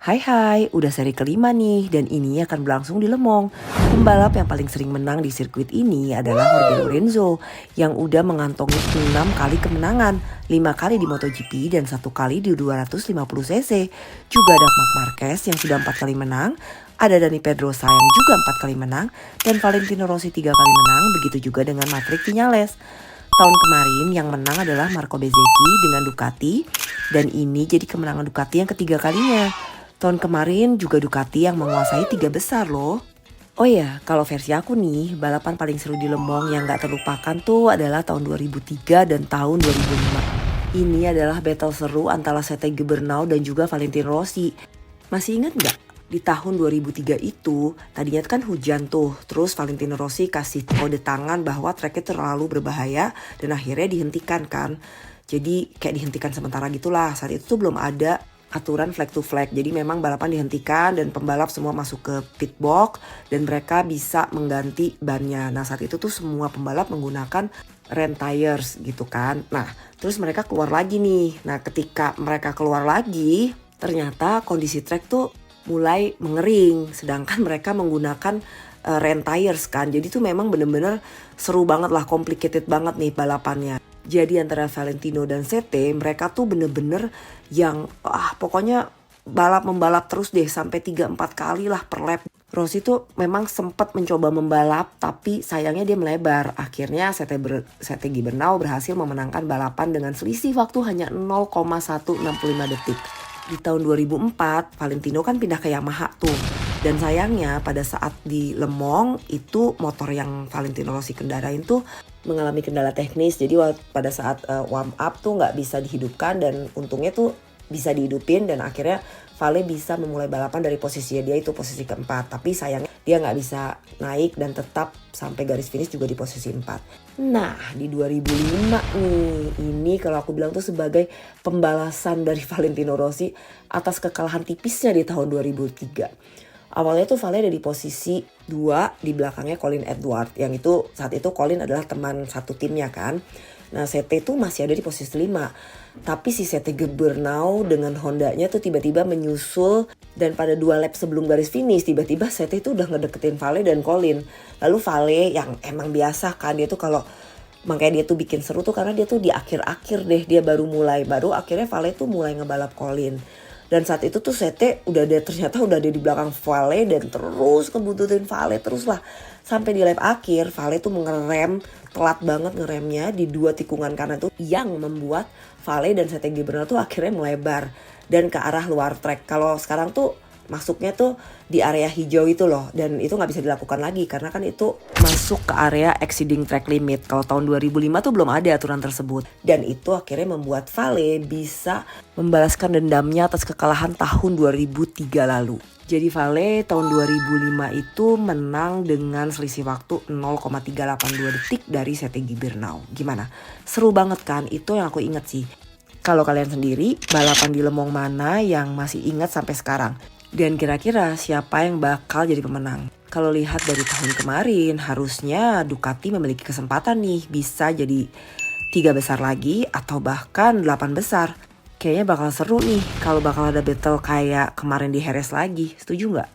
Hai, udah seri kelima nih dan ini akan berlangsung di Le Mans. Pembalap yang paling sering menang di sirkuit ini adalah Jorge Lorenzo yang udah mengantongi 6 kali kemenangan, 5 kali di MotoGP dan 1 kali di 250cc. Juga ada Marc Marquez yang sudah 4 kali menang, ada Dani Pedrosa yang juga 4 kali menang, dan Valentino Rossi 3 kali menang, begitu juga dengan Maverick Viñales. Tahun kemarin yang menang adalah Marco Bezzecchi dengan Ducati dan ini jadi kemenangan Ducati yang ketiga kalinya. Tahun kemarin juga Ducati yang menguasai 3 besar loh. Oh ya, kalau versi aku nih, balapan paling seru di Le Mans yang gak terlupakan tuh adalah tahun 2003 dan tahun 2005. Ini adalah battle seru antara Sete Gibernau dan juga Valentino Rossi. Masih ingat gak? Di tahun 2003 itu, tadinya kan hujan tuh. Terus Valentino Rossi kasih kode tangan bahwa treknya terlalu berbahaya dan akhirnya dihentikan kan. Jadi kayak dihentikan sementara gitulah. Saat itu tuh belum ada aturan flag to flag. Jadi memang balapan dihentikan dan pembalap semua masuk ke pit box dan mereka bisa mengganti bannya. Nah saat itu tuh semua pembalap menggunakan rent tires gitu kan. Nah terus mereka keluar lagi nih. Nah ketika mereka keluar lagi ternyata kondisi track tuh mulai mengering. Sedangkan mereka menggunakan rent tires kan. Jadi tuh memang bener-bener seru banget lah, complicated banget nih balapannya. Jadi antara Valentino dan Sete mereka tuh bener-bener yang pokoknya balap-membalap terus deh sampai 3-4 kali lah per lap. Rossi tuh memang sempat mencoba membalap tapi sayangnya dia melebar. Akhirnya Sete Gibernau berhasil memenangkan balapan dengan selisih waktu hanya 0,165 detik. Di tahun 2004 Valentino kan pindah ke Yamaha tuh. Dan sayangnya pada saat di Le Mans itu motor yang Valentino Rossi kendarain tuh mengalami kendala teknis. Jadi pada saat warm up tuh gak bisa dihidupkan dan untungnya tuh bisa dihidupin. Dan akhirnya Vale bisa memulai balapan dari posisinya dia itu posisi keempat. Tapi sayangnya dia gak bisa naik dan tetap sampai garis finish juga di posisi 4. Nah di 2005 nih, ini kalau aku bilang tuh sebagai pembalasan dari Valentino Rossi atas kekalahan tipisnya di tahun 2003. Awalnya tuh Vale ada di posisi 2, di belakangnya Colin Edward. Yang itu saat itu Colin adalah teman satu timnya kan. Nah Sete tuh masih ada di posisi 5. Tapi si Sete Gibernau dengan Hondanya tuh tiba-tiba menyusul. Dan pada 2 lap sebelum garis finish tiba-tiba Sete tuh udah ngedeketin Vale dan Colin. Lalu Vale yang emang biasa kan, dia tuh kalau makanya dia tuh bikin seru tuh karena dia tuh di akhir-akhir deh dia baru mulai. Baru akhirnya Vale tuh mulai ngebalap Colin. Dan saat itu tuh Sete ternyata udah ada di belakang Vale dan terus ngebuntutin Vale terus lah. Sampai di lap akhir Vale tuh mengerem, telat banget ngeremnya di 2 tikungan kanan tuh yang membuat Vale dan Sete Gibernau tuh akhirnya melebar dan ke arah luar track. Kalau sekarang tuh masuknya tuh di area hijau itu loh, dan itu nggak bisa dilakukan lagi karena kan itu masuk ke area exceeding track limit. Kalau tahun 2005 tuh belum ada aturan tersebut dan itu akhirnya membuat Vale bisa membalaskan dendamnya atas kekalahan tahun 2003 lalu. Jadi Vale tahun 2005 itu menang dengan selisih waktu 0,382 detik dari Sete Gibernau. Gimana? Seru banget kan? Itu yang aku inget sih. Kalau kalian sendiri, balapan di Le Mans mana yang masih ingat sampai sekarang? Dan kira-kira siapa yang bakal jadi pemenang? Kalau lihat dari tahun kemarin, harusnya Ducati memiliki kesempatan nih bisa jadi 3 besar lagi atau bahkan 8 besar. Kayaknya bakal seru nih kalau bakal ada battle kayak kemarin di Jerez lagi. Setuju nggak?